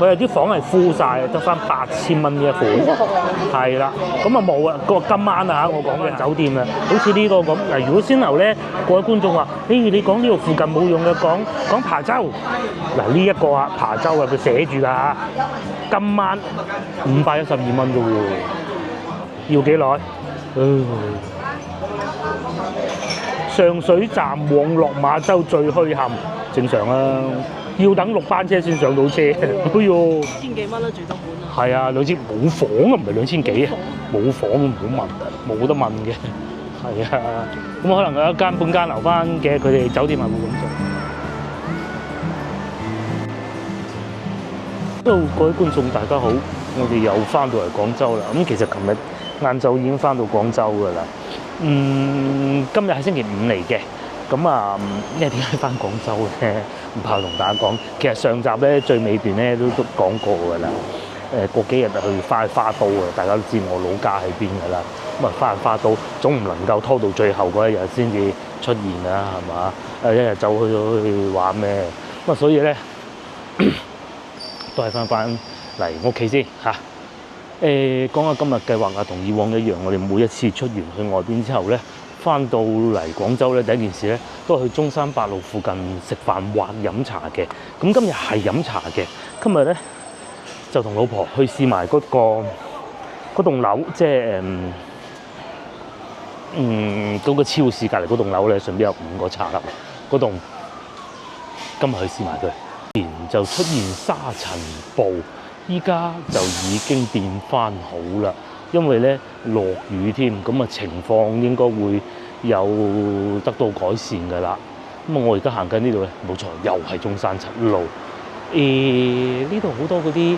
佢係啲房係 full 晒，得翻8000蚊呢一款。係啦，咁啊冇啊，個今晚啊我講嘅酒店啊，好似呢個咁。嗱，如果先樓咧，各位觀眾話，你講呢度附近冇用嘅，講琶洲。嗱呢一個啊，琶洲啊，佢寫住㗎嚇，今晚512蚊啫喎，要幾耐？上水站往落馬洲最墟冚，正常啊，要等6班車先上到車。哎呦，千幾蚊都住得滿啊！係啊，兩千冇房啊，唔係2000幾啊，冇房唔好問，冇得問嘅。係啊，咁可能有一間半間留翻嘅，佢哋酒店係會咁做。各位觀眾大家好，我哋又翻到嚟廣州啦。咁其實琴日晏晝已經翻到廣州㗎啦。今日係星期5嚟嘅。咁啊，因為點解翻廣州咧？唔怕同大家講，其實上集咧最尾段咧都講過㗎啦。過幾日去翻去花都啊，大家都知我老家喺邊㗎啦。咁啊，翻去花都總唔能夠拖到最後嗰一日先至出現啦，係嘛？一日走去玩咩？咁啊，所以咧都係翻嚟屋企先嚇。講下今日計劃啊，同以往一樣，我哋每一次出完去外邊之後咧，翻到嚟廣州咧，第一件事咧都係去中山8路附近食飯或飲茶嘅。咁今日係飲茶嘅，今日咧就同老婆去試埋嗰棟樓，即係嗰個超市隔離嗰棟樓咧，上邊有5個茶樓嗰棟，今日去試埋佢，然就出現沙塵暴。依家就已經變翻好啦，因為咧落雨添，咁啊情況應該會有得到改善㗎啦。咁啊，我而家行緊呢度咧，冇錯，又係中山7路。呢度好多嗰啲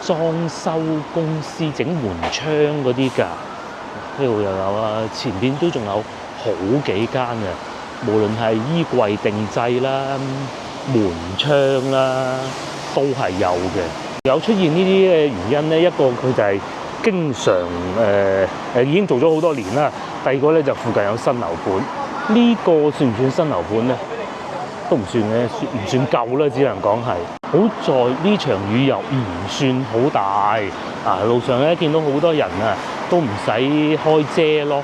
裝修公司整門窗嗰啲㗎，呢度又有啊，前邊都仲有好幾間嘅，無論係衣櫃定製啦、門窗啦，都係有嘅。有出現呢啲嘅原因咧，一個佢就係經常已經做咗好多年啦。第二個咧就附近有新樓盤，呢個算唔算新樓盤咧？都唔算嘅，唔算舊啦，只能講係。好在呢場雨又唔算好大啊！路上咧見到好多人啊，都唔使開遮咯。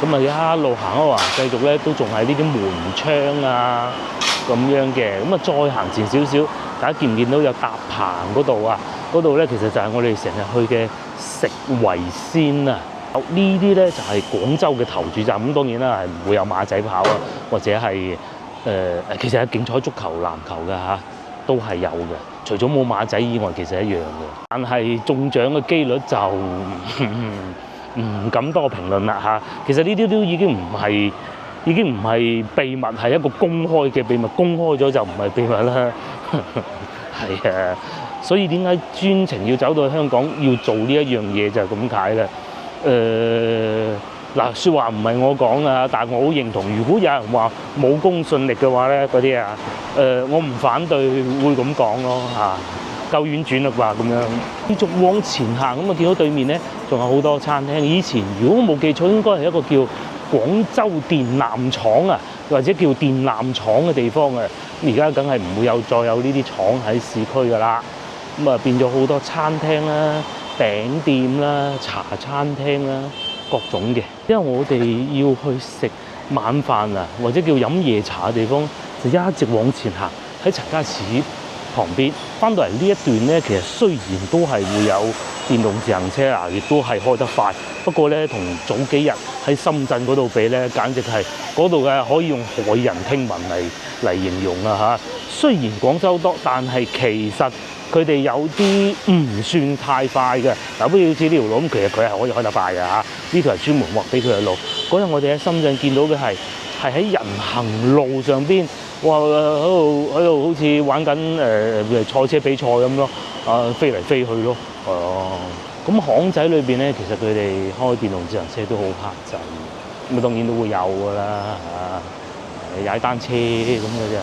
咁啊一路行啊，繼續咧都仲係呢啲門窗啊咁樣嘅。咁啊再行前少少。大家見唔見到有搭棚嗰度啊？嗰度咧其實就係我哋成日去嘅食為先啊！呢啲咧就係廣州嘅投注站。咁當然啦，係唔會有馬仔跑啊，或者係其實係競彩足球、籃球嘅嚇，都係有嘅。除咗冇馬仔以外，其實一樣嘅。但係中獎嘅機率就唔敢多評論啦嚇。其實呢啲都已經唔係秘密，係一個公開嘅秘密。公開咗就唔係秘密啦。係啊，所以點解專程要走到香港要做呢一樣嘢就係咁解啦。嗱，説話唔係我講啊，但係我好認同。如果有人話冇公信力嘅話咧，嗰啲啊，我唔反對會咁講咯嚇。夠婉轉啦啩咁樣。繼續往前行咁啊，見到對面咧仲有好多餐廳。以前如果冇記錯，應該係一個叫廣州電纜廠啊，或者叫電纜廠嘅地方啊。而家梗係唔會再有呢啲廠喺市區㗎啦。咁啊變咗好多餐廳啦、餅店啦、茶餐廳啦，各種嘅。因為我哋要去食晚飯啊，或者叫飲夜茶嘅地方，就一直往前行喺陳家祠旁邊。翻到嚟呢一段咧，其實雖然都係會有電動自行車啊，亦都係開得快。不過咧，同早幾日喺深圳嗰度比咧，簡直係嗰度嘅可以用駭人聽聞嚟形容啊嚇。雖然廣州多，但係其實佢哋有啲唔算太快嘅。嗱，不如好似呢條路咁，其實佢係可以開得快嘅嚇。呢條係專門劃俾佢嘅路。嗰日我哋喺深圳見到嘅係喺人行路上邊，哇喺度好似玩緊賽車比賽咁咯，飛嚟飛去咯。咁巷仔裏邊咧，其實佢哋開電動自行車都好客仔，咁當然都會有㗎啦嚇，踩單車咁嘅啫。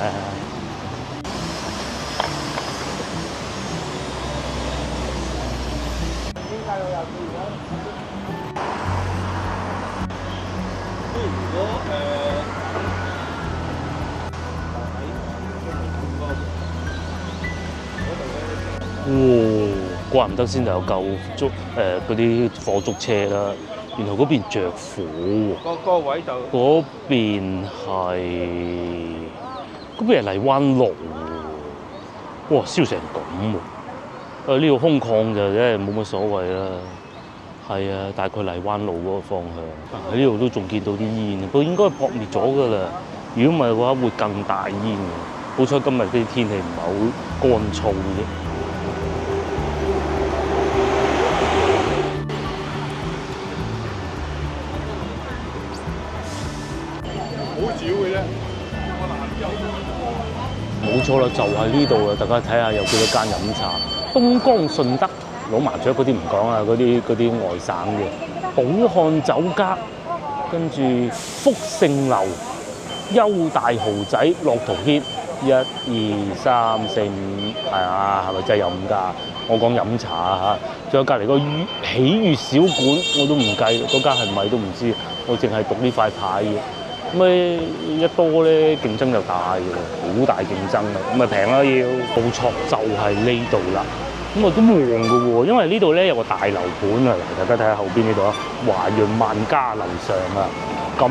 怪唔得先就有救捉嗰啲火燭車啦。原來嗰邊着火喎。個位就嗰邊係荔灣路喎。哇！燒成咁喎。呢度空曠就真係冇乜所謂啦。係啊，大概荔灣路嗰個方向。喺呢度都仲見到啲煙，不過應該撲滅咗㗎啦。如果唔係嘅話，會更大煙嘅。好彩今日啲天氣唔係好乾燥啫。好少嘅啫。冇錯啦，就係呢度啦！大家睇下有幾多間飲茶。東江順德老麻雀嗰啲唔講啊，嗰啲外省嘅。寶漢酒家，跟住福盛樓、優大豪仔、樂圖軒，1、2、3、4、5，係啊，係咪真係有5家？我講飲茶啊嚇，仲有隔離個喜悅小館，我都唔計，嗰間係咪都唔知，我淨係讀呢塊牌嘅。咁一多咧競爭就大嘅，好大競爭嘅，咁平啦要。冇錯，就係呢度啦。咁都旺嘅喎，因為呢度咧有個大樓盤啊，大家睇下後邊呢度啊，華潤萬家樓上啊，咁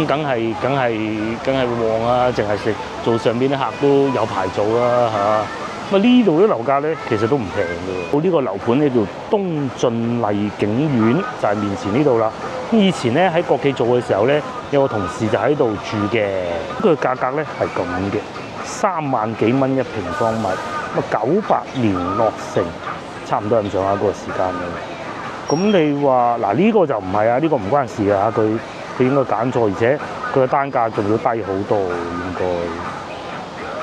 梗係旺啊，淨係食做上邊啲客都有排做啦嚇。咁呢度啲樓價咧其實都唔平嘅。我呢個樓盤咧叫東進麗景苑，就係面前呢度啦。咁以前咧喺國企做嘅時候咧，有個同事就喺度住嘅，佢價格咧係咁嘅，3萬幾蚊1平方米。98年落成，差唔多咁上下嗰個時間嘅。咁你話嗱呢個就唔係啊，呢個唔關事啊，佢應該揀錯，而且佢嘅單價仲要低好多應該。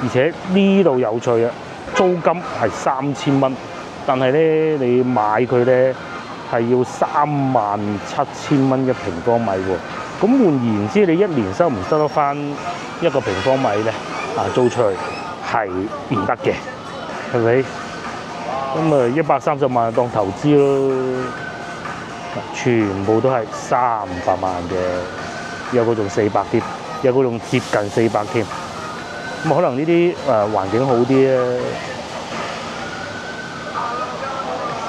而且呢度有趣啊，租金係3000蚊，但係咧你買佢咧係要37000蚊1平方米喎。咁換言之，你一年收唔收得翻1個平方米咧？租出去係唔得嘅。係咪？咁130萬當投資咯，全部都係300萬嘅，有個仲400添，有個仲接近400添。咁可能呢啲環境好啲咧，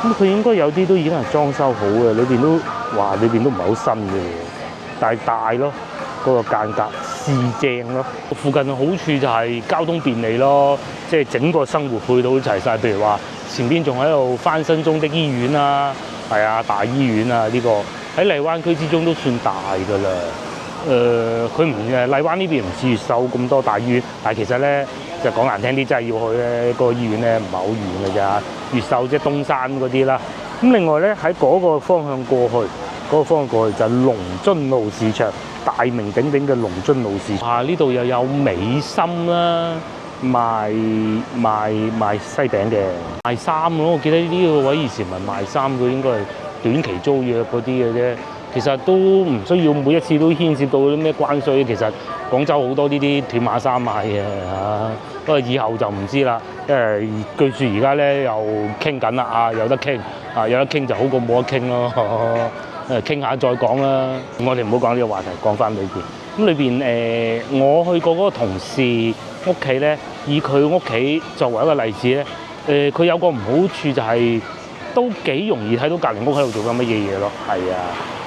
咁佢應該有啲都已經係裝修好嘅，裏邊都唔係好新嘅，但係大咯，嗰個間隔試正咯。附近嘅好處就係交通便利咯。即係整個生活配套都齊晒，譬如話前邊仲喺度翻新中的醫院啊，係啊，大醫院啊，呢個喺荔灣區之中都算大㗎啦。佢唔荔灣呢邊唔似越秀咁多大醫院，但係其實咧就講難聽啲，真係要去咧個醫院咧唔係好遠㗎咋。越秀即係東山嗰啲啦。咁另外咧喺嗰個方向過去，就係龍津路市場，大名鼎鼎嘅龍津路市場。呢度又有美心啦。賣西餅嘅，賣衫咯。我記得呢個位以前咪賣衫，佢應該係短期租約嗰啲嘅啫。其實都唔需要每一次都牽涉到啲咩關稅。其實廣州好多呢啲斷碼衫賣嘅嚇，不過以後就唔知啦。因為據說而家咧又傾緊啦，有得傾有得傾就好過冇得傾咯。傾下再講啦。我哋唔好講呢個話題，講翻裏邊。咁裏邊我去過嗰個同事屋企咧，以佢屋企作為一個例子咧，佢有個唔好處就係都幾容易睇到隔離屋喺度做緊乜嘢嘢咯。係啊，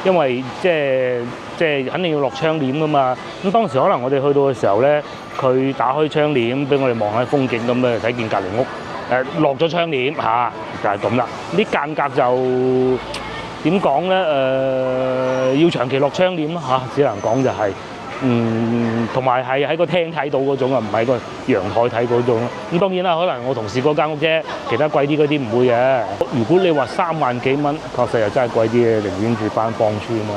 因為即係肯定要落窗簾噶嘛。咁當時可能我哋去到嘅時候咧，佢打開窗簾俾我哋望下風景咁咧，睇見隔離屋落咗窗簾嚇，就係咁啦。啲間隔就點講咧？要長期落窗簾嚇，只能講就係。同埋係喺個廳睇到嗰種啊，唔係個陽台睇嗰種。咁當然啦，可能我同事嗰間屋啫，其他貴啲嗰啲唔會嘅。如果你話3萬幾蚊，確實又真係貴啲嘅，寧願住翻芳村啊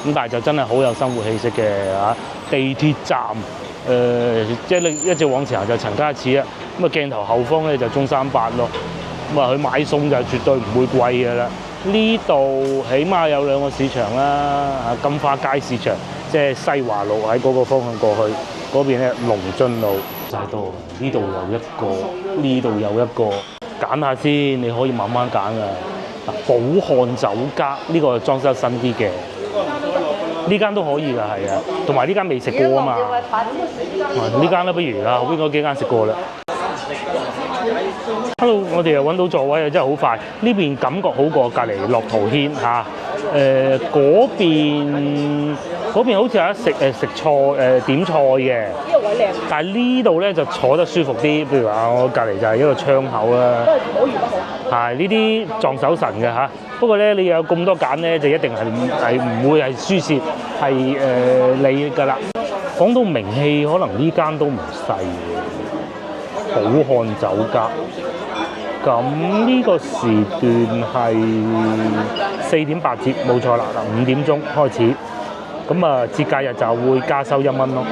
嚇。咁但係就真係好有生活氣息嘅嚇。地鐵站即係你一直往前行就陳家祠啊。咁鏡頭後方咧就中山八咯。咁去買餸就絕對唔會貴嘅啦。呢度起碼有2個市場啦，金花街市場。即係西華路喺嗰個方向過去，嗰邊咧龍津路太多。呢度有一個，呢度有一個，揀下先，你可以慢慢揀啊。寶漢酒家呢個裝修新啲嘅，呢間都可以㗎，係啊。同埋呢間未食過啊嘛。呢間啦，不如後邊嗰幾間食過啦。Hello，我哋又揾到座位啊，真係好快。呢邊感覺好過隔離樂圖軒嚇。嗰邊好似有得食菜點菜嘅，呢個位靚，但係呢度咧就坐得舒服啲。譬如話我隔離就係一個窗口啦。都係唔好遇得好。係呢啲撞手神嘅嚇。不過咧，你有咁多揀咧，就一定係唔會係輸蝕係你㗎啦。講到名氣，可能呢間都唔細嘅，好漢酒家。咁呢個時段係4.8折，冇錯啦。嗱，5點鐘開始，咁啊節假日就會加收1蚊咯。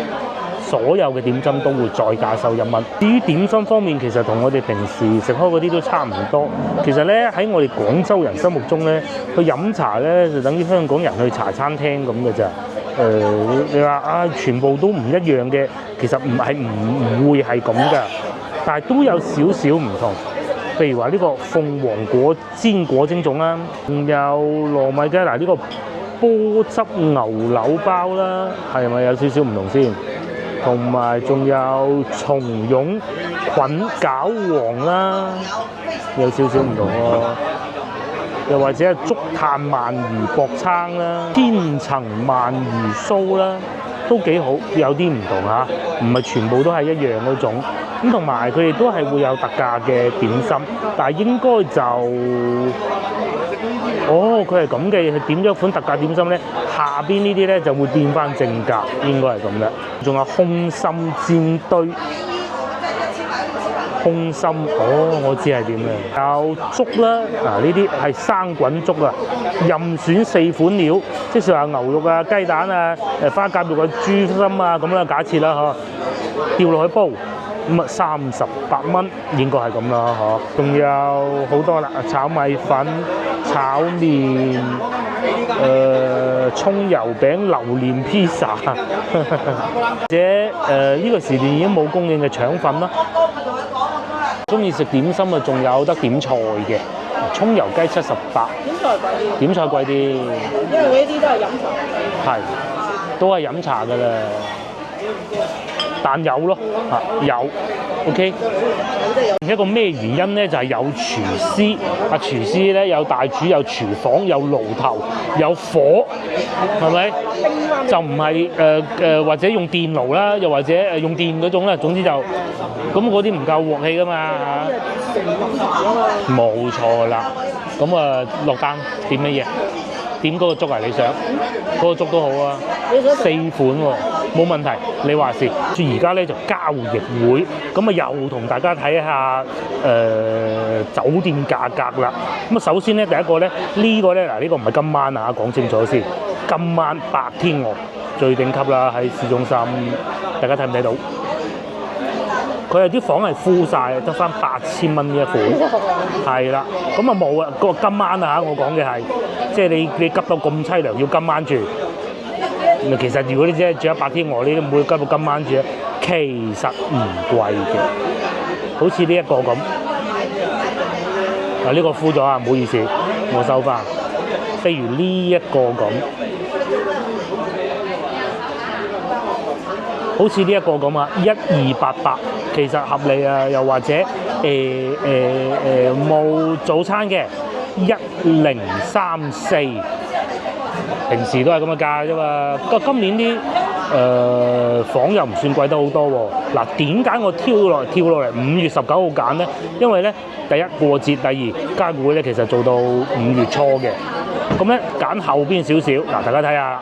所有嘅點心都會再加收1蚊。至於點心方面，其實同我哋平時食開嗰啲都差唔多。其實咧喺我哋廣州人心目中咧，去飲茶咧就等於香港人去茶餐廳咁嘅咋。你話啊，全部都唔一樣嘅，其實唔會係咁㗎，但係都有少少唔同。譬如話呢個鳳凰果煎果蒸粽啦，仲有糯米雞嗱呢個波汁牛柳包啦，係咪有少少唔同先？同埋仲有松茸菌餃皇啦，有少少唔同喎。又或者係竹炭鰻魚薄撐啦，千層鰻魚酥啦，都幾好，有啲唔同嚇，唔係全部都係一樣嗰種。咁同埋佢哋都係會有特價嘅點心，但係應該就佢係咁嘅，佢點咗一款特價點心咧，下邊呢啲咧就會變翻正價，應該係咁嘅。仲有空心煎堆。空心，我知係點嘅。有粥啦，呢啲係生滾粥啊，任選4款料，即係話牛肉啊、雞蛋啊、花甲肉啊、豬心啊咁啦，假設啦嗬，掉落去煲，咁啊38蚊，應該係咁啦嗬。仲有好多啦，炒米粉、炒麵、葱油餅、榴蓮披薩，或者呢個時段已經冇供應嘅腸粉啦。中意食點心啊，仲有得點菜嘅，葱油雞78，點菜貴啲，因為呢啲都係飲茶，係都係飲茶㗎啦，但有咯有 ，OK。一個咩原因咧？就係有廚師，廚師咧有大廚，有廚房，有爐頭，有火，係咪？就唔係或者用電爐啦，又或者用電嗰種啦。總之就咁嗰啲唔夠鑊氣㗎嘛嚇。冇錯啦。咁落單點乜嘢？點嗰個粥啊？你想嗰個粥都好啊，4款喎，冇問題。你話事。而家咧就交易會，咁又同大家睇下酒店價格啦。咁首先咧第一個咧呢個咧呢個唔係今晚啊，講清楚先。今晚白天鵝最頂級啦，喺市中心，大家睇唔睇到？佢有啲房係 full 曬，得翻8000蚊呢一款，係啦。咁冇啊，個今晚啊我講嘅係，即係你急到咁凄涼，要今晚住。其實如果你只係住喺白天鵝，你都唔會急到今晚住咧。其實唔貴嘅，好似呢一個咁。呢個 full 咗啊，唔好意思，我收翻。譬如呢一個咁。好似呢一個咁啊，1288其實合理啊，又或者冇早餐嘅1034，平時都係咁嘅價啫嘛。今年啲房又唔算貴得好多喎。嗱，點解我跳落嚟5月19號揀咧？因為咧第一過節，第二加會咧其實做到5月初嘅，咁咧揀後邊少少。嗱，大家睇下，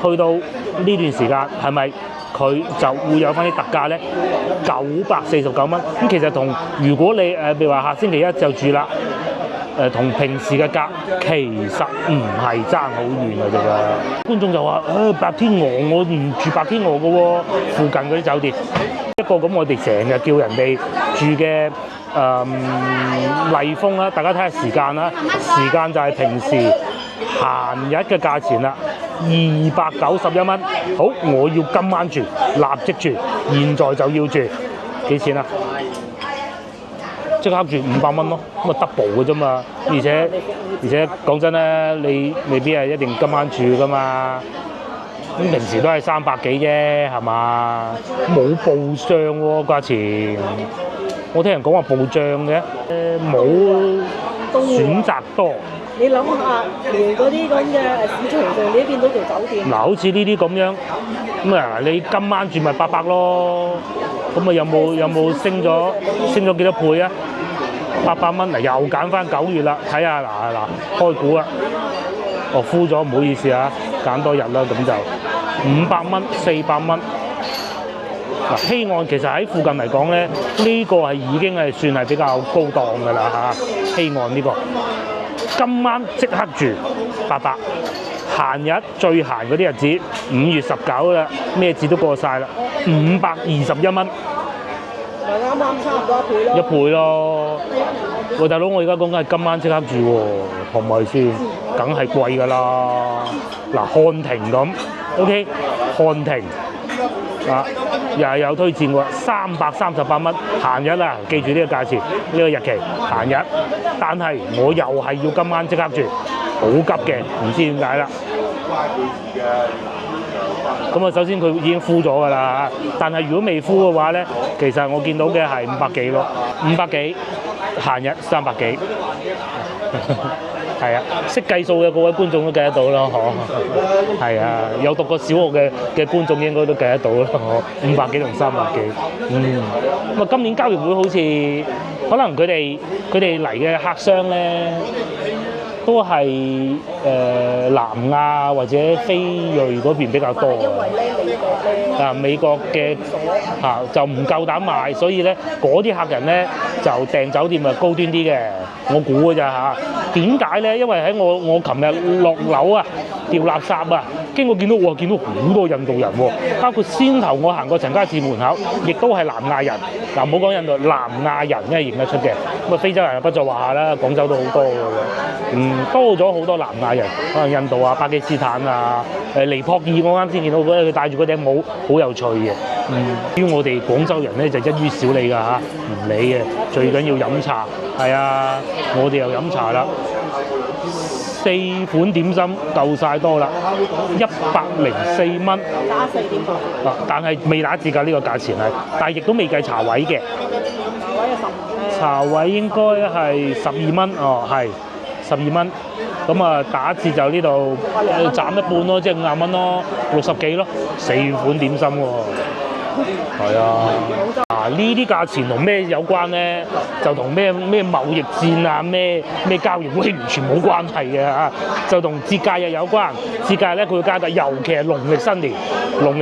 去到呢段時間係咪？佢就會有翻啲特價咧，949蚊。咁其實同如果你譬如話下星期一就住啦，同平時嘅價其實唔係爭好遠嘅啫㗎。觀眾就話：白天鵝我唔住白天鵝嘅喎，附近嗰啲酒店。一個咁我哋成日叫人哋住嘅麗峰啦，大家睇下時間啦，時間就係平時閒日嘅價錢啦。291蚊，好，我要今晚住，立即住，現在就要住，幾錢啊？即刻住500蚊咯，咁啊 double 嘅啫嘛，而且講真咧，你未必係一定今晚住噶嘛，咁平時都係300幾啫，係嘛？冇報上喎價錢我聽人講話暴漲嘅，冇選擇多。你諗下，連嗰啲咁嘅市場上，你都見到條酒店。嗱，好似呢啲咁樣，咁啊，你今晚住咪800咯，咁啊有冇升咗幾多倍啊？800蚊嗱，又揀翻9月啦，睇下嗱開估啊，哦敷咗，唔好意思啊，揀多日啦，咁就500蚊、400蚊。嗱，希岸其實喺附近嚟講咧，呢個係已經係算係比較高檔㗎啦嚇，希岸呢個。今晚即刻住800，閒日最閒嗰啲日子5月19啦，咩節都過晒啦，521蚊，咪啱啱差唔多一倍咯。喂，大佬，我而家講緊係今晚即刻住喎，係咪先？梗係貴㗎啦。嗱，漢庭咁 ，OK， 漢庭啊，又係有推薦喎，338蚊閒日啦，記住呢個價錢，呢個日期閒日。但係我又係要今晚即刻住，好急嘅，唔知點解啦。咁啊，首先佢已經敷咗㗎啦，但係如果未敷嘅話咧，其實我見到嘅係500幾咯，500幾閒日300幾。係啊，識計數嘅各位觀眾都計得到咯，嗬。係啊，有讀過小學嘅觀眾應該都計得到咯，嗬。500幾同300幾，咁啊，今年交易會好似可能佢哋嚟嘅客商咧，都係南亞或者非裔嗰邊比較多因為咧美國嘅就唔夠膽賣，所以咧嗰啲客人咧就訂酒店啊高端啲嘅，我估㗎咋嚇。點解咧？因為喺我琴日落樓啊，掉垃圾啊，經過見到好多印度人喎，包括先頭我行過陳家祠門口，亦都係南亞人。嗱，唔好講印度，南亞人梗係認得出嘅。咁啊，非洲人就不在話下啦，廣州都好多嘅，多咗好多南亞人，可能印度啊、巴基斯坦啊、尼泊爾，我啱先見到佢戴住嗰頂帽，好有趣嘅。至於我哋廣州人咧就一於少理㗎嚇，唔理嘅，最緊要飲茶。係啊，我哋又飲茶啦，4款點心夠晒多啦，104蚊，加4.8。但係未打折㗎呢個價錢係，但係亦都未計茶位嘅。茶位應該係12蚊，哦係12蚊。咁啊打折就呢度斬一半咯，即係50蚊咯，60幾咯，4款點心喎。係啊，呢啲價錢同咩有關咧？就同咩貿易戰啊、咩交易會完全冇關係嘅嚇，就同節假日有關。節假日咧佢會加價，尤其係農曆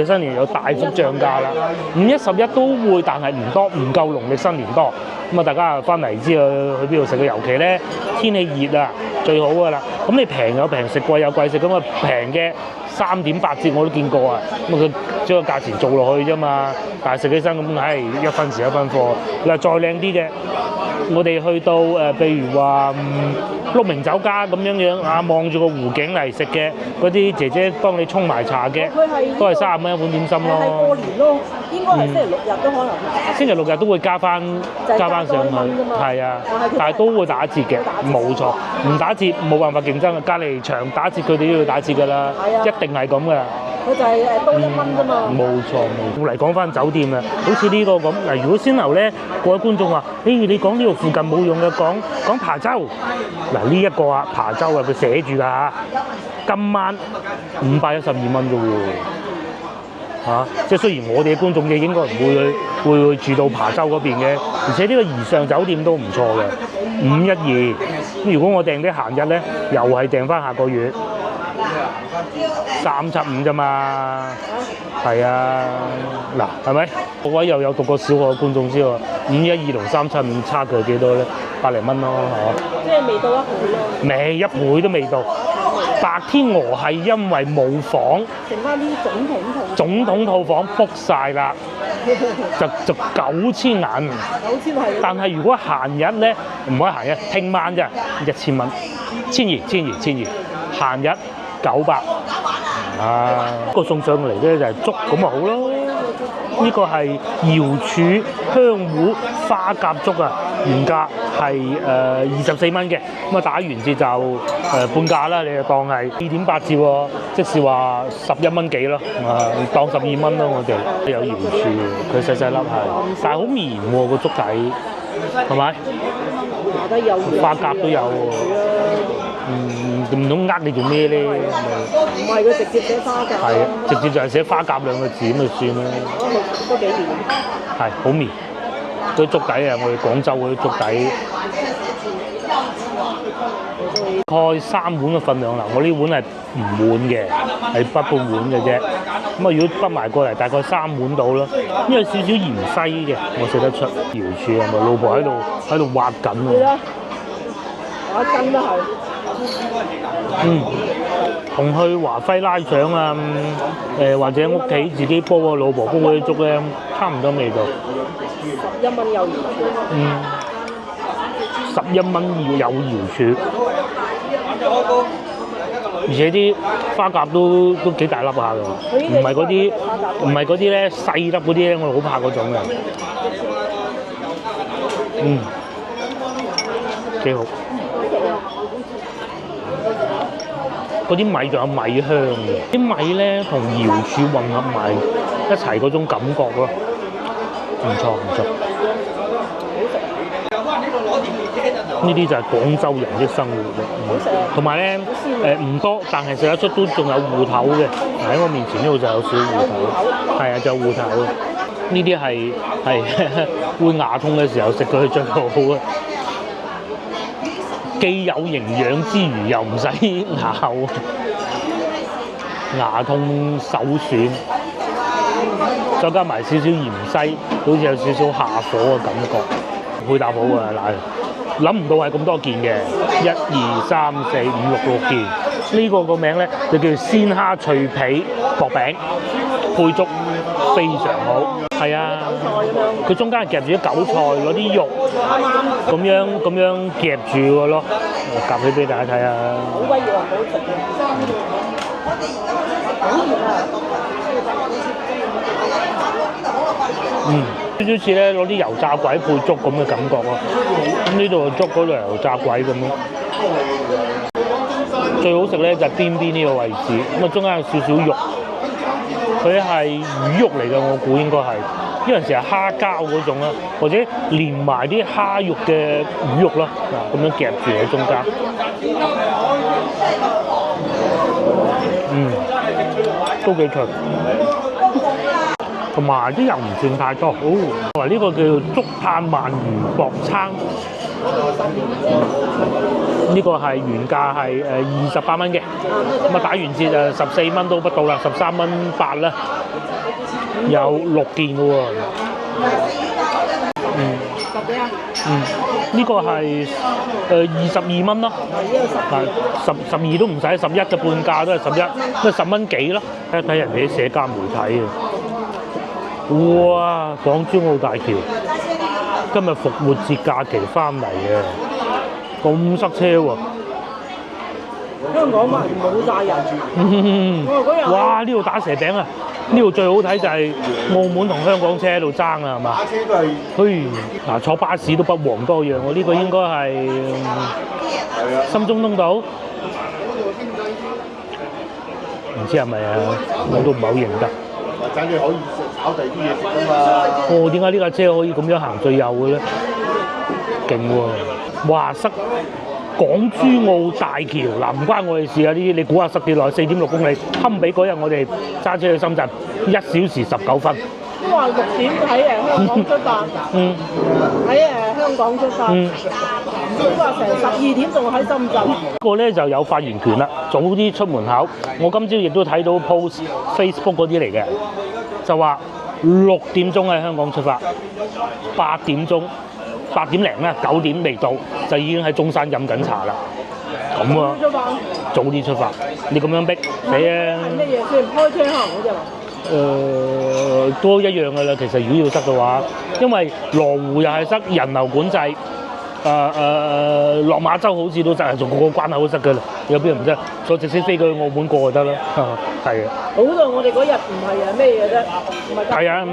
新年有大幅漲價啦。5、1、11都會，但係唔多，唔夠農曆新年多。咁啊，大家翻嚟知道去邊度食嘅，尤其咧天氣熱啊，最好㗎啦。咁你平有平食，貴有貴食，咁啊平嘅3.8折我都見過啊。咁佢將個價錢做落去啫嘛，但係食起身咁係一分錢一分貨。嗱，再靚啲嘅，我哋去到譬如話鹿鳴酒家咁樣啊，望住個湖景嚟食嘅，嗰啲姐姐幫你沖埋茶嘅，都係30蚊一碗點心咯。係過年咯，應該係星期六日都可能。星期六日都會加翻上去，係啊，但係都會打折嘅，冇錯。唔打折冇辦法競爭嘅，隔離場打折佢哋都要打折㗎啦，一定係咁㗎。佢就係多1蚊啫嘛。冇錯。嚟講翻酒店啊，好似呢個咁嗱，如果先頭咧，各位觀眾話，你講呢度附近冇用嘅，講琶洲嗱呢一個啊，琶洲啊，佢寫住㗎嚇，今晚512蚊啫喎嚇，即係雖然我哋嘅觀眾嘅應該唔會去住到琶洲嗰邊嘅，而且呢個怡尚酒店都唔錯嘅，512。咁如果我訂啲閒日咧，又係訂翻下個月。375啫嘛，係啊，嗱係咪？各位又有讀過小學嘅觀眾知喎，512同375差距幾多咧？100零蚊咯，即係未到1倍咯。未1倍都未到。白天鵝係因為冇房，剩翻啲總統套房 book 晒啦，就9000銀。9000係。但係如果閒日咧，唔可以閒日，聽晚啫，1000蚊，1200，閒日900。啊，個送上嚟咧就係粥咁咪好咯。呢個係瑤柱香芋花甲粥啊，原價係24蚊嘅，咁啊打完折就半價啦，你就當係2.8折喎，即是話11蚊幾咯，當12蚊咯，我哋有瑤柱，佢細細粒係，但係好綿喎個粥底。係咪？下低有花甲都有喎。唔通呃你做咩咧？唔係佢直接寫花甲。係啊，直接就係寫花甲兩個字咁就算啦。都幾綿。係好綿，嗰啲粥底啊，我哋廣州嗰啲粥底。蓋3碗嘅份量啦，我呢碗係唔滿嘅，係畢半碗嘅啫。咁啊，如果畢埋過嚟，大概3碗到啦。因為少少芫茜嘅，我食得出。瑤柱啊，咪老婆喺度挖緊喎。係啦，挖筋都係。同去華輝拉腸啊，或者屋企自己煲啊，老婆煲嗰啲粥咧，差唔多味道。11蚊有瑤柱。11蚊有瑤柱。而且啲花甲都幾大粒下㗎，唔係嗰啲咧細粒嗰啲咧，我好怕嗰種嘅。幾好。嗰啲米仲有米香嘅，啲米咧同瑤柱混合埋一齊嗰種感覺咯，唔錯唔錯。呢啲就係廣州人的生活咯，同埋咧唔多，但係食得出都仲有芋頭嘅。喺我面前呢度就有少芋頭，係啊，就有芋頭。呢啲係會牙痛嘅時候食佢最好嘅，既有營養之餘又唔使咬，牙痛手損，再加埋少少芫茜，好似有少少下火嘅感覺，配搭好啊嗱。諗唔到係咁多件嘅，1、2、3、4、5、6件。呢個個名咧就叫鮮蝦脆皮薄餅，配粥非常好。係啊，佢中間係夾住啲韭菜，攞啲肉咁樣夾住嘅咯。我夾起俾大家睇下。好鬼熱啊！好食啊！少少似咧攞啲油炸鬼配粥咁嘅感覺咯。咁呢度粥，嗰度油炸鬼咁咯。最好食咧就係邊邊呢個位置，咁啊中間有少少肉，佢係魚肉嚟嘅，我估應該係，因為成日蝦膠嗰種啦，或者連埋啲蝦肉嘅魚肉啦，咁樣夾住喺中間。都幾脆。同埋啲油唔算太多，同埋呢個叫做竹炭鰻魚薄撐，呢個係原價係28蚊嘅，咁啊打完折就14蚊都不到啦，13蚊8啦，有6件嘅喎。呢個係22蚊咯，係12都唔使11嘅半價都係11，都係10蚊幾咯。睇睇人哋啲社交媒體啊！哇！港珠澳大橋今日復活節假期翻嚟啊，咁塞車喎！香港人冇晒人。哇！呢度打蛇餅啊！呢度最好睇就係澳門同香港車喺度爭啊，係嘛？打車都係。嘿，嗱坐巴士都不遑多讓喎，呢個應該係深中通道，唔知係咪啊？我都唔係好認得。或者你可以炒第啲嘢食㗎嘛。哦，點解呢架車可以咁樣行最右嘅咧？勁喎！哇，塞港珠澳大橋嗱，唔關我哋事啊！呢啲你估下塞幾耐？4.6公里，堪比嗰日我哋揸車去深圳1小時19分。都話6點喺香港出發，喺香港出發，都話成12點仲喺深圳。個咧就有發言權啦，早啲出門口。我今朝亦都睇到 post Facebook 嗰啲嚟嘅，就話6點鐘喺香港出發，8點鐘8點零啦，9點未到就已經喺中山飲緊茶啦。咁啊，早啲出發，你咁樣逼死啊！係乜嘢先？開車行嗰隻話。都一樣㗎啦。其實如果要塞嘅話，因為羅湖又係塞，人流管制。落馬洲好似都塞，仲個關口都塞㗎啦。有邊人唔塞？坐直升飛去澳門過就得啦。係啊。好到我哋嗰日唔係咩嘢啫，唔係。係啊。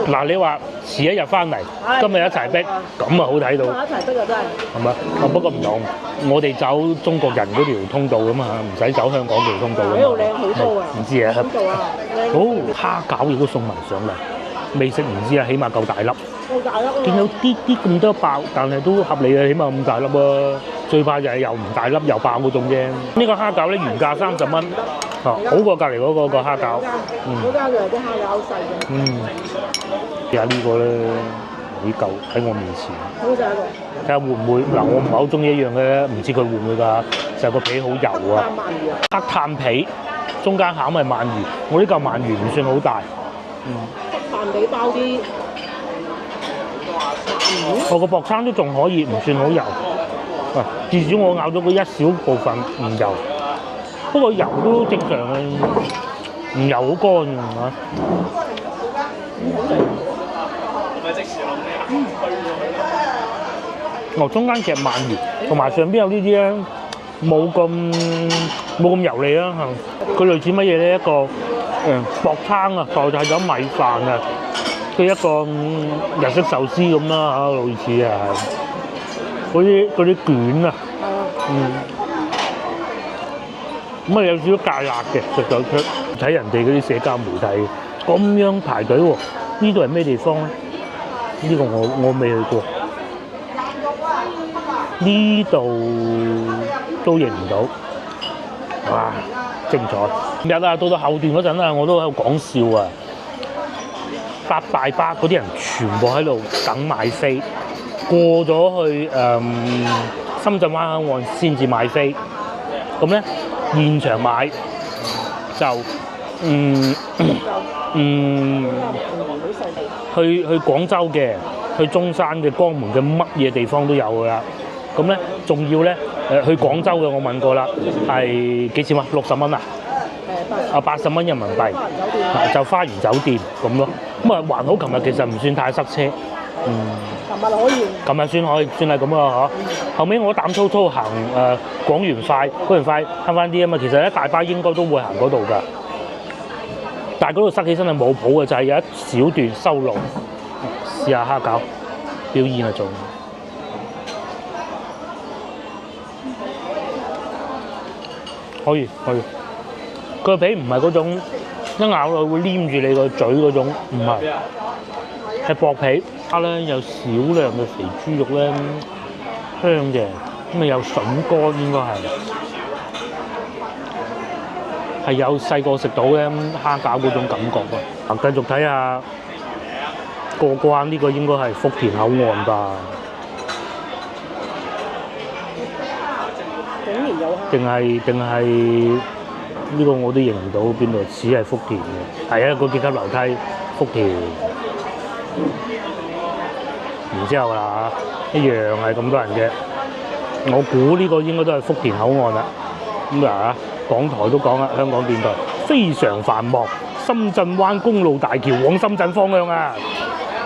嗱，你話遲一日翻嚟，今日一齊逼，咁啊好睇到。一齊逼啊真係。係咪？不過唔同，我哋走中國人嗰條通道咁嘛，唔使走香港條通道。呢度靚好多啊！唔知啊。咁做啊！好，蝦餃亦都送埋上嚟。未食唔知啊，起碼夠大粒。好大粒啊！見到啲咁多爆，但係都合理嘅，起碼咁大粒喎。最怕就係又唔大粒又爆嗰種啫。呢個蝦餃咧原價30蚊，好過隔離嗰個蝦餃。嗰間就係啲蝦餃好細嘅。試下呢個咧，幾嚿喺我面前。好細個。睇下會唔會嗱，我唔係好中意一樣嘅，唔知佢會唔會㗎，就係個皮好油啊。黑炭皮，中間餡係鰻魚，我呢嚿鰻魚唔算好大。黑炭皮包啲。我個薄撐都仲可以，唔算好油。至少我咬咗佢一小部分唔油，不過油都正常嘅，唔油好乾嘅嚇。中間夾鰻魚，同埋上邊有呢啲咧冇咁油膩啦嚇。佢類似乜嘢咧？一個薄撐啊，代替咗米飯啊。佢一個日式壽司咁啦嚇，類似啊，嗰啲卷啊，咁啊有少少芥辣嘅，食咗出睇人哋嗰啲社交媒體咁樣排隊喎，呢度係咩地方咧？呢個我未去過，呢度都認唔到，哇！精彩！今日啊，到後段嗰陣啊，我都喺度講笑啊。搭大巴嗰啲人全部喺度等買飛，過咗去深圳灣口岸先至買飛。咁咧現場買就去廣州嘅，去中山嘅、江門嘅，乜嘢地方都有㗎啦。咁咧仲要咧去廣州嘅，我問過啦，係幾錢啊？60蚊啊？80蚊人民幣，就花園酒店咁咯。咁啊還好，琴日其實唔算太塞車。琴日可以。琴日算可以，算係咁啊嗬。後尾我膽粗粗行廣園快慳翻啲啊嘛。其實咧大巴應該都會行嗰度㗎，但係嗰度塞起身係冇譜嘅，就係有一小段修路。試下蝦餃表演啊做。可以。個皮唔係嗰種一咬落會黏住你個嘴嗰種，唔係，係薄皮。咧有少量嘅肥豬肉咧，香嘅，咁啊有筍乾應該係有細個食到咧蝦餃嗰種感覺啊！繼續睇下過關，呢個應該係福田口岸吧？定係？呢個我都認唔到邊度，似係福田嘅，係啊，個幾級樓梯福田，然之後啦一樣係咁多人嘅，我估呢個應該都係福田口岸啦。咁啊，港台都講啦，香港電台非常繁忙，深圳灣公路大橋往深圳方向啊，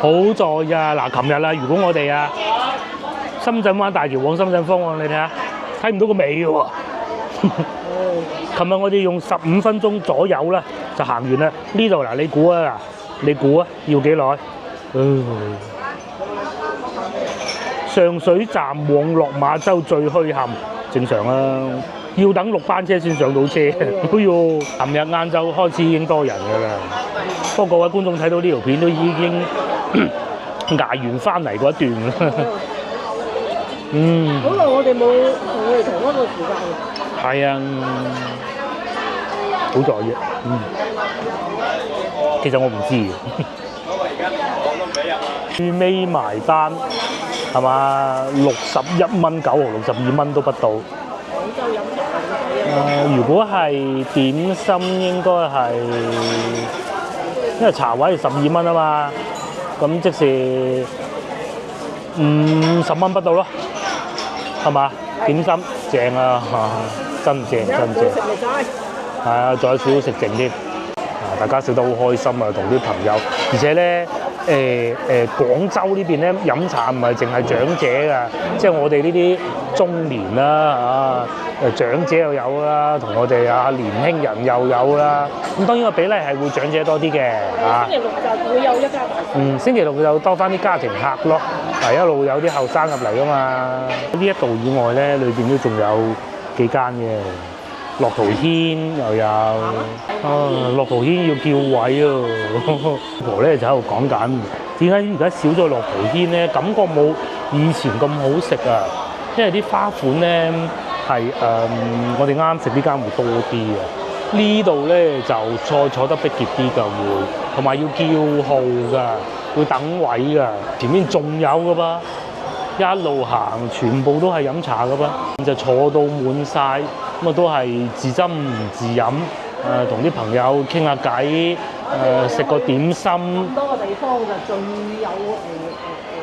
好在啊，嗱，琴日啦，如果我哋啊深圳灣大橋往深圳方向，你睇下睇唔到個尾嘅喎。琴日我哋用15分鐘左右啦，就行完啦。呢度嗱，你估啊，要幾耐？上水站往落馬洲最墟冚，正常啦。要等6班車先上到車。哎呦，琴日晏晝開始已經多人㗎啦。不過各位觀眾睇到呢條片都已經捱完翻嚟嗰一段啦。好耐我哋冇同佢哋同一個時間嘅。係啊，好在嘅，其實我唔知嘅。最尾埋單係嘛？61蚊9毫，62蚊都不到。廣州飲茶如果係點心應該係，因為茶位係12蚊啊嘛，咁即是50蚊不到咯，係嘛？點心正啊嚇！真正，係啊，仲有少少食剩添，大家食得好開心啊，同啲朋友。而且咧，廣州呢邊咧飲茶唔係淨係長者㗎，即係我哋呢啲中年啦長者又有啦，同我哋年輕人又有啦。咁當然個比例係會長者多啲嘅星期六就會有一家大細。星期六就多翻啲家庭客咯，一路有啲後生入嚟㗎嘛。呢一度以外咧，裏邊都仲有幾間嘅。樂圖軒又有，樂圖軒要叫位啊！婆咧就喺度講緊，點解而家少咗樂圖軒咧？感覺冇以前咁好食啊！因為啲花款咧係我哋啱啱食呢間會多啲啊。呢度咧就坐得逼傑啲㗎會，同埋要叫號㗎，要等位㗎。前面仲有㗎噃。一路行，全部都係飲茶㗎噃，就坐到滿晒，咁啊都係自斟自飲，同啲朋友傾下偈，食個點心。咁多個地方就最有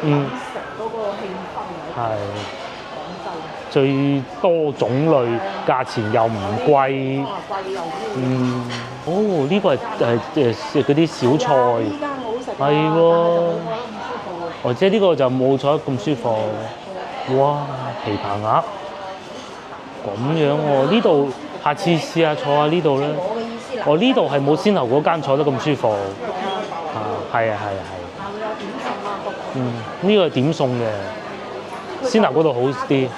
食嗰個氣氛喺廣州。最多種類，價錢又唔貴。哦，呢個係嗰啲小菜。呢間好食。係喎。或者呢個就冇坐得咁舒服，哇！琵琶鴨咁樣喎，呢度下次試下坐下呢度咧。我呢度係冇先頭嗰間坐得咁舒服。係啊。呢個係點餸嘅，先頭嗰度好啲，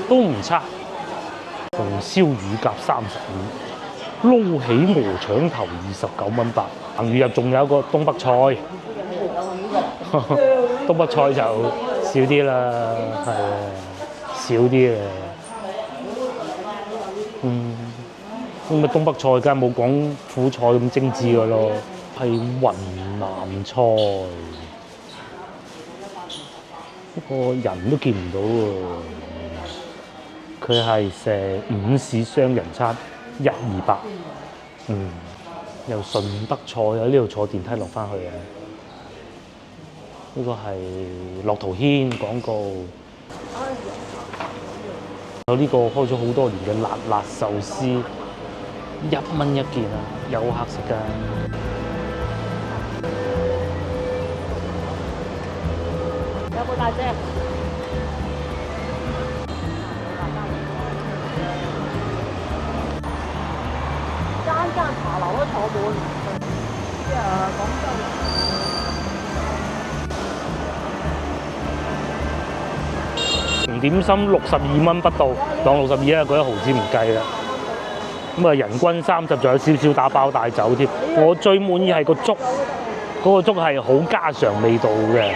都唔差。紅燒乳鴿35，撈起鵝腸頭29蚊8。行魚入仲有一個東北菜。東北菜就少啲啦，係啊，少啲啊。咁啊東北菜梗係冇廣府菜咁精緻㗎咯，係雲南菜。不過人都見唔到喎，佢係食午市雙人餐128，由順德菜喺呢度坐電梯落翻去啊。呢個係樂圖軒廣告，有呢個開咗好多年嘅辣壽司，1蚊一件啊，有客食㗎。有冇大姐？間茶樓都坐滿，即係廣州。點心62蚊不到，當62啊，嗰1毫子唔計啦。咁啊，人均30，仲有少少打包帶走添。我最滿意係個粥，嗰個粥係好家常味道嘅。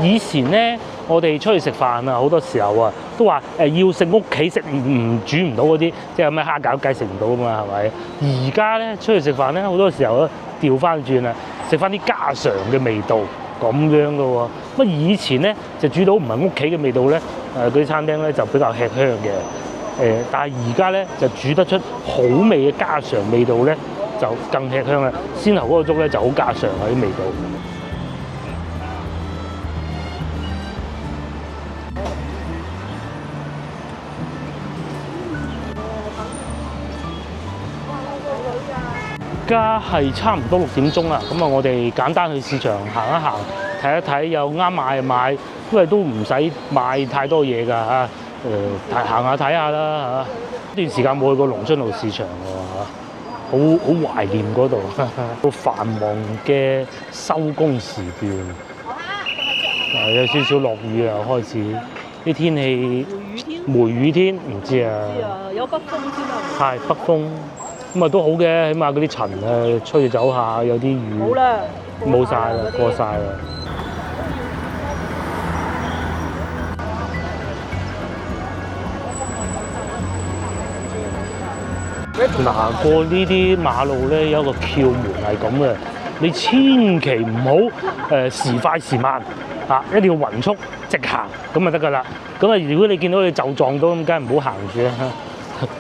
以前咧，我哋出去食飯啊，好多時候啊，都話要食屋企食煮唔到嗰啲，即係咩蝦餃雞食唔到啊嘛，係咪？而家咧出去食飯咧，好多時候咧調翻轉啦，食翻啲家常嘅味道咁樣嘅喎。咁以前咧就煮到唔係屋企嘅味道咧。嗰啲餐廳咧就比較吃香嘅，但係而家咧就煮得出好味嘅家常味道咧，就更吃香啦。先頭嗰個粥咧就好家常嗰啲味道。而家係差唔多6點鐘啦，咁啊我哋簡單去市場行一行，睇一睇，有啱買就買，因為都唔使買太多嘢㗎嚇。行下睇下啦嚇。呢段時間冇去過龍津路市場喎，好懷念嗰度。好繁忙嘅收工時段，有少少落雨啊，開始啲天氣梅雨天，唔知啊。有北風添啊。係北風。咁啊都好嘅，起碼嗰啲塵啊吹走下，有啲雨。冇啦，冇曬啦，過曬啦。嗱，過呢啲馬路咧有一個竅門係咁嘅，你千祈唔好時快時慢嚇，一定要勻速直行咁就得㗎啦。咁啊，如果你見到你就撞到咁，梗係唔好行住啦。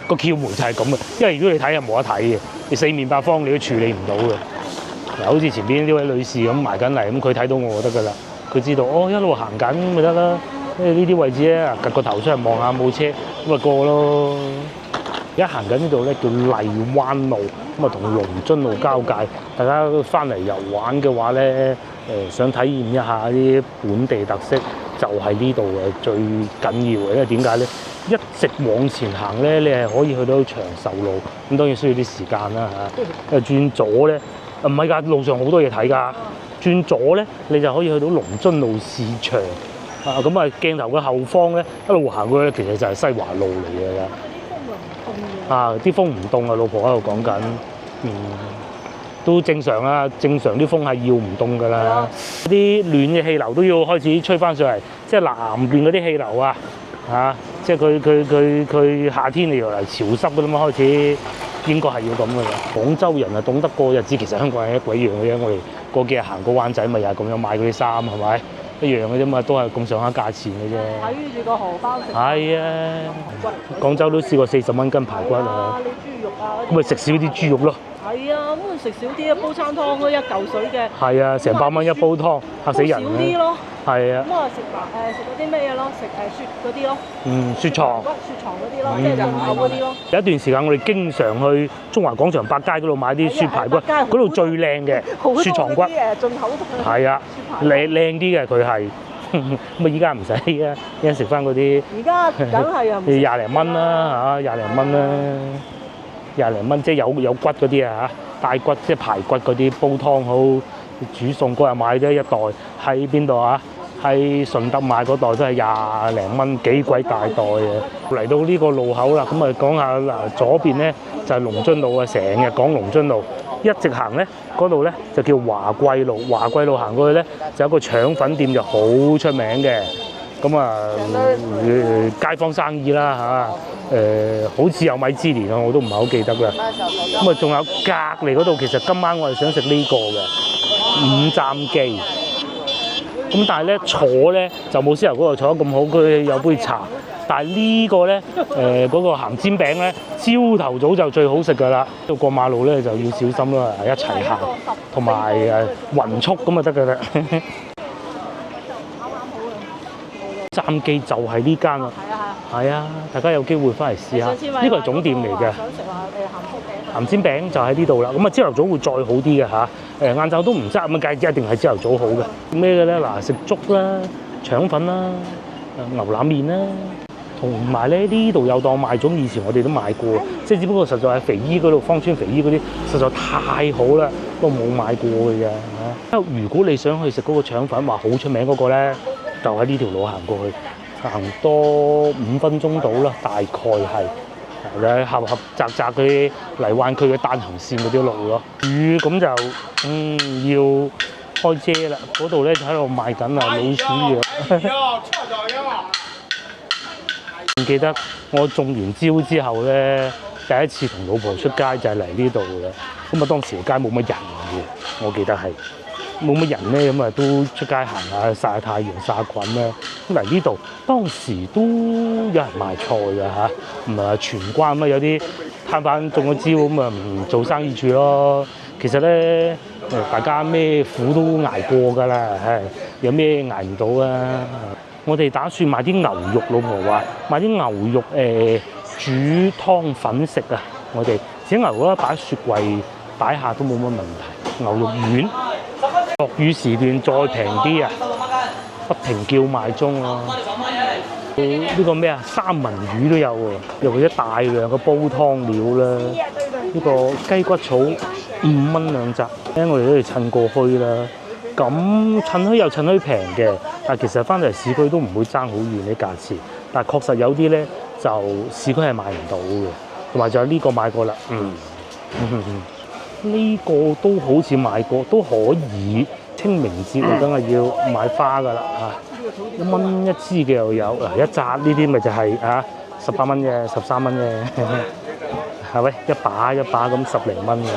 個竅門就係咁嘅，因為如果你睇係冇得睇嘅，你四面八方你都處理唔到嘅。嗱，好似前邊呢位女士咁埋緊嚟，咁佢睇到我就得㗎啦。佢知道一路行緊咪得啦。因為呢啲位置咧，趌個頭出嚟望下冇車，咁咪過咯。而家行緊呢度咧叫荔灣路，咁啊同龍津路交界。大家翻嚟遊玩嘅話咧，想體驗一下啲本地特色，就係呢度最緊要嘅。因為點解咧？一直往前行咧，你係可以去到長壽路，咁當然需要啲時間啦嚇。轉左咧，唔係㗎，路上好多嘢睇㗎。轉左咧，你就可以去到龍津路市場。咁啊，鏡頭嘅後方咧，一路行過去咧，其實就係西華路嚟㗎。啊，啲風唔凍啊，老婆喺度講緊，都正常啦，正常啲風係要唔凍㗎啦，啲暖嘅氣流都要開始吹翻上嚟，即係南邊嗰啲氣流啊，即係佢夏天嚟嚟潮濕㗎啦嘛，開始應該係要咁㗎啦。廣州人啊懂得過日子，其實香港人一鬼樣嘅啫。我哋過幾日行過灣仔，咪又係咁樣買嗰啲衫係咪？一樣嘅啫嘛，都係咁上下價錢嘅啫。睇住個荷包食。係啊，廣州都試過40蚊斤排骨啊，你豬肉啊，咁咪食少啲豬肉咯。係啊，咁食少啲啊，煲餐湯嗰一嚿水嘅。係啊，成100蚊一煲湯，嚇死人少啲咯。係啊。咁啊食嗰啲咩嘢咯？食雪嗰啲咯。雪藏。雪藏嗰啲咯，即係入口嗰啲咯。有一段時間我哋經常去中華廣場百佳嗰度買啲雪排骨，嗰度最靚嘅雪藏骨。好多啲進口。係啊，靚啲嘅佢係。咁啊依家唔使啊，依家食翻嗰啲。而家梗係啊。20零蚊啦嚇，20零蚊啦。20零蚊，即係有骨嗰啲啊嚇，帶骨即係排骨嗰啲，煲湯好，煮餸嗰日買咗一袋喺邊度啊？喺順德買嗰袋都係20零蚊，幾鬼大袋嘅。嚟到呢個路口啦，咁啊講下嗱，左邊咧就係龍津路啊，成日講龍津路，一直行咧嗰度咧就叫華貴路，華貴路行過去咧就有個腸粉店就好出名嘅。咁啊，街坊生意啦嚇，好似有米芝蓮啊，我都唔係好記得啦。咁啊，仲有隔離嗰度，其實今晚我係想食呢個嘅五站記。咁但係咧坐咧就冇獅頭嗰度坐得咁好，佢有杯茶。但係呢個咧嗰個鹹煎餅咧，朝頭早就最好食㗎啦。到過馬路咧就要小心啦，一齊行，同埋勻速咁就得㗎啦。站記就係呢間啦，係啊，大家有機會翻嚟試下，呢個係總店嚟嘅。想食話鹹煎餅就喺呢度啦，咁啊朝頭早會再好啲嘅嚇，晏晝都唔執咁梗係一定係朝頭早好嘅。咩嘅咧？嗱，食粥啦、腸粉啦、牛腩面啦，同埋咧呢度有檔賣粽，以前我哋都買過，即係只不過實在係肥姨嗰度，芳村肥姨嗰啲實在太好啦，都冇買過嘅啫嚇。如果你想去食嗰個腸粉話好出名嗰個咧，就喺呢條路行過去，行多5分鐘到啦，大概係合窄嗰啲荔灣區嘅單行線嗰啲路咯。雨咁就要開遮啦，嗰度咧就喺度賣緊啊老鼠藥。記得我中完招之後咧，第一次同老婆出街就係嚟呢度嘅。咁啊當時街冇乜人嘅，我記得係。冇乜人咧，咁啊都出街行下曬下太陽殺菌啦。咁嚟呢度當時都有人賣菜㗎嚇，唔係話全關咁啊，有啲攤販中咗招咁啊唔做生意住咯。其實咧大家咩苦都捱過㗎啦，有咩捱唔到啊？我哋打算買啲牛肉，老婆話買啲牛肉煮湯粉食啊。我哋整牛肉擺雪櫃擺下都冇乜問題。牛肉丸。落雨時段再平啲啊！不停叫賣中啊！呢個咩啊？三文魚都有喎，又或者大量嘅煲湯料啦。呢個雞骨草5蚊2紮，我哋都要趁過墟啦。咁趁墟又趁墟平嘅，但其實翻嚟市區都唔會爭好遠啲價錢。但確實有啲咧就市區係買唔到嘅，同埋仲有呢個買過啦。呢個都好似買過，都可以。清明節啊，梗係要買花㗎啦嚇，1蚊一支嘅又有，嗱一紮呢啲咪就係18蚊嘅，13蚊嘅，係咪一把咁10零蚊嘅？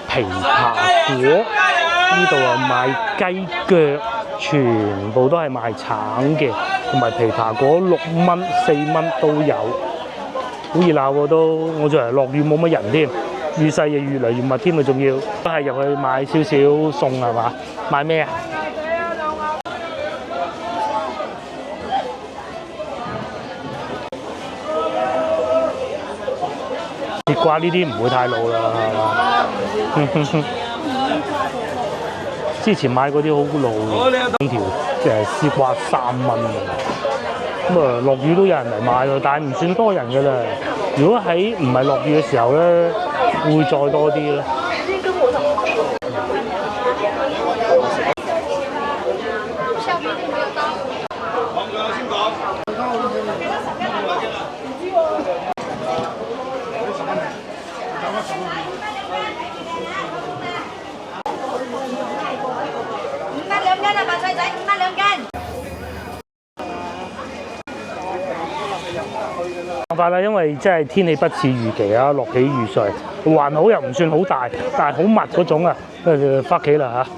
枇杷果呢度啊賣雞腳，全部都係賣橙嘅，同埋枇杷果6蚊4蚊都有。好熱鬧喎都，我仲係落雨冇乜人添，雨勢又越嚟越密添啊，仲要都係入去買少少餸係嘛？買咩啊？鐵瓜呢啲唔會太老啦，係嘛？之前買嗰啲好老嘅，兩條絲瓜3蚊。咁啊，落雨都有人嚟買咯，但係唔算多人㗎啦。如果喺唔係落雨嘅時候咧，會再多啲咯。辦法啦，因為真係天氣不似預期啊，落起雨水，還好又唔算好大，但係好密嗰種啊，翻屋企啦嚇。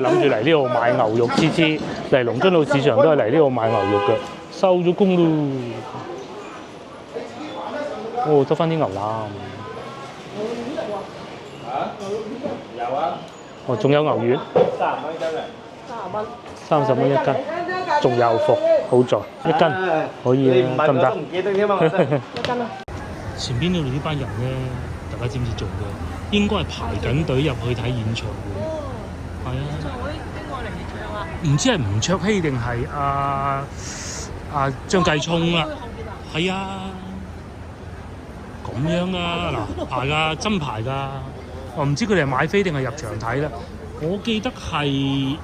諗住嚟呢度買牛肉，次次嚟龍津路市場都係嚟呢度買牛肉嘅，收咗工咯。哦，得翻啲牛腩。有啊。哦，仲有牛丸。30蚊一斤，仲有貨，好在一斤可以啊，得唔得？唔記得添嘛，一斤啊！前邊呢度呢班人咧，大家知唔知做嘅？應該係排緊隊入去睇演唱會。係啊。演唱會邊個嚟唱啊？唔知係吳卓羲定係張繼聰啊？係啊。咁樣啊，嗱排㗎，真排㗎。我唔知佢哋係買飛定係入場睇啦。我記得係入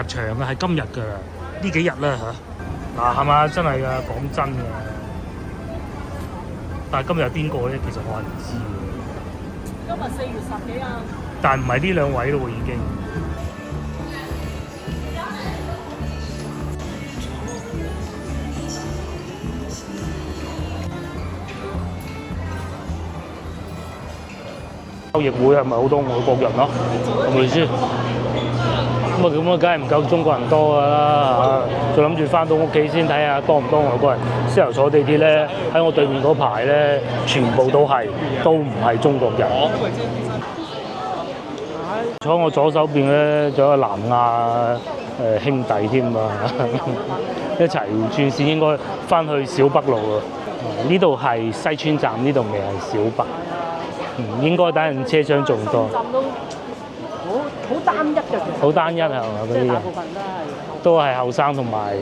場嘅，係今日㗎啦，呢幾日啦嚇。嗱係嘛，真係㗎，講真㗎。但係今日係邊個咧？其實我係唔知嘅。今日4月10幾啊！但係唔係呢兩位咯喎，已經。交易會係咪好多外國人咯？係咪先？咁啊，梗係唔夠中國人多㗎啦嚇！就諗住翻到屋企先睇下多唔多外國人。之後坐地鐵咧，喺我對面嗰排咧，全部都唔係中國人。坐我左手邊咧，仲有個南亞兄弟添啊！一齊轉線應該翻去小北路啊！呢度係西村站，呢度未係小北。應該等陣車廂仲多。站都好單一嘅，好單一係嘛？嗰啲人大部分都係後生同埋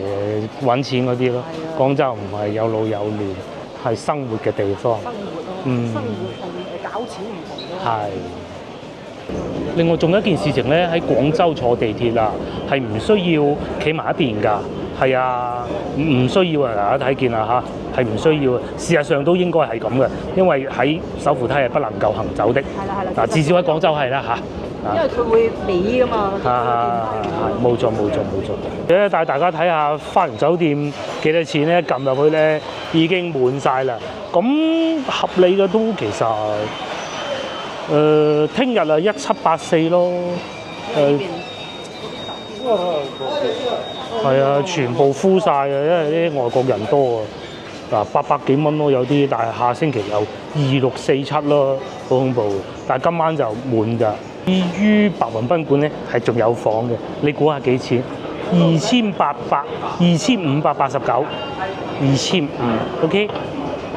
揾錢嗰啲咯。廣州唔係有老有嫩，係生活嘅地方。生活咯，生活同搞錢唔同咯。係。另外仲有一件事情咧，喺廣州坐地鐵啊，係唔需要企埋一邊㗎。係啊，唔需要啊！大家睇見啦嚇，係唔需要啊。事實上都應該係咁嘅，因為喺手扶梯係不能夠行走的。係啦。嗱，至少喺廣州係啦嚇。因為佢會尾㗎嘛。係冇錯。帶大家睇下花園酒店幾多錢咧？撳入去咧已經滿晒啦。咁合理嘅都其實聽日啊1784咯。係啊，全部敷晒啊，因為啲外國人多啊。嗱，800幾蚊咯，有啲，但係下星期有2647咯，好恐怖。但係今晚就滿㗎。至於白雲賓館咧，係仲有房嘅，你估下幾錢？2589，2500。OK，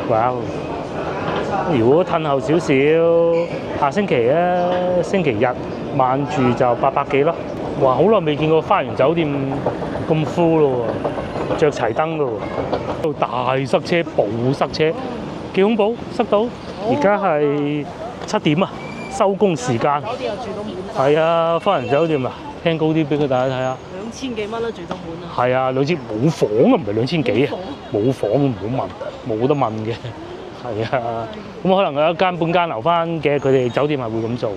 哇！如果褪後少少，下星期啊，星期日晚住就800幾咯。哇！好耐未見過花園酒店咁 full 咯喎，着齊燈咯喎，到大塞車，暴塞車，幾恐怖，塞到。而家係7點啊，收工時間。酒店又住到滿。係啊，花園酒店啊，聽高啲俾佢大家睇下。2000幾蚊啦，住到滿啊。係啊，2000冇房啊，唔係2000幾啊，冇房唔好問，冇得問嘅。係啊，咁可能有一間半間留翻嘅，佢哋酒店係會咁做。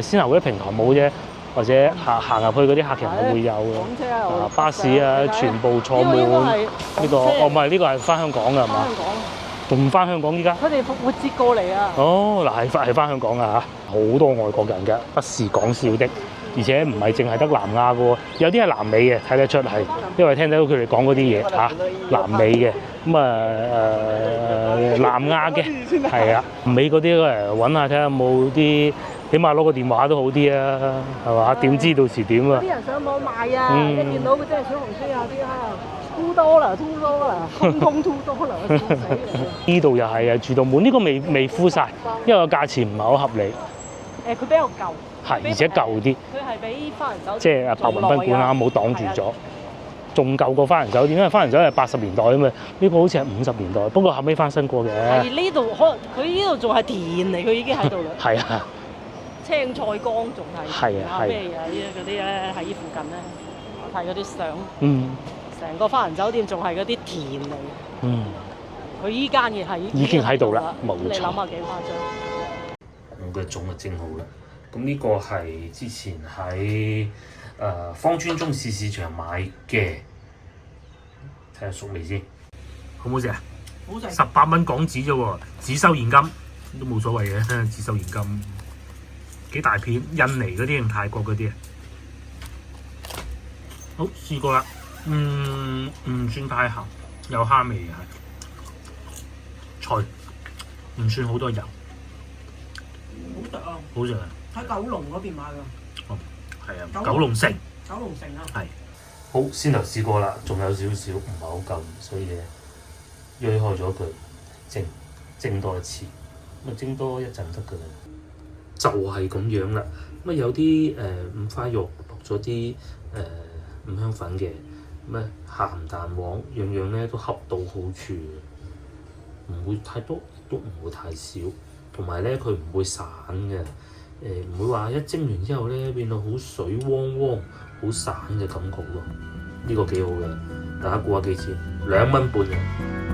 先頭嗰啲平台冇啫。或者行入去嗰啲客人係會有嘅，巴士啊，全部坐滿。呢個唔係呢個係翻香港㗎係嘛？仲翻香港依家？佢哋復活節過嚟啊！哦，嗱係翻香港㗎嚇，好多外國人嘅，不是講笑的。而且唔係淨係得南亞嘅喎，有啲係南美嘅，睇得出係，因為聽到佢哋講嗰啲嘢嚇，南美嘅咁南亞嘅係啊，南美嗰啲揾下睇下有冇啲。起碼攞個電話都好啲啊，係嘛？點知到時點啊？啲人上網賣啊，一見到佢真係小紅書啊啲啊，too多啦，通 too 多啦，笑死你！呢度又係啊，住到滿，呢個未敷晒，因為個價錢唔係好合理。佢比較舊，係而且舊啲。佢係比花園酒店即係白雲賓館啦，冇擋住咗，仲舊過花園酒店，因為花園酒店係80年代啊嘛，呢個好似係50年代，不過後尾翻新過嘅。係呢度可能佢呢度仲係田嚟，佢已經喺度啦。係啊。青菜缸仲係咩嘢嗰啲咧？喺依附近咧，睇嗰啲相。成個花園酒店仲係嗰啲田嚟。佢依間嘢係已經喺度啦，冇錯。你諗下幾誇張？我嘅種就整好啦。咁呢個係之前喺芳村中市市場買嘅，睇下熟未先，好唔好食啊？好食。 18蚊港紙啫喎，只收現金都冇所謂嘅，只收現金。幾大片，印尼嗰啲定泰國嗰啲啊？好，試過啦，唔算太鹹，有蝦味嘅係，脆，唔算好多油，好食啊！好食啊！喺九龍嗰邊買㗎。哦，係啊，九龍城。九龍城啊。係。好，先頭試過啦，仲有少少唔係好夠，所以咧，鋥開咗佢蒸多一次，咁啊蒸多一陣得㗎啦。就係咁樣啦。咁啊有啲五花肉落咗啲五香粉嘅，咁啊鹹蛋黃，樣樣咧都恰到好處嘅，唔會太多，亦都唔會太少，同埋咧佢唔會散嘅，唔會話一蒸完之後咧變到好水汪汪、好散嘅感覺咯。呢個幾好嘅，大家估下幾錢？2蚊半嘅。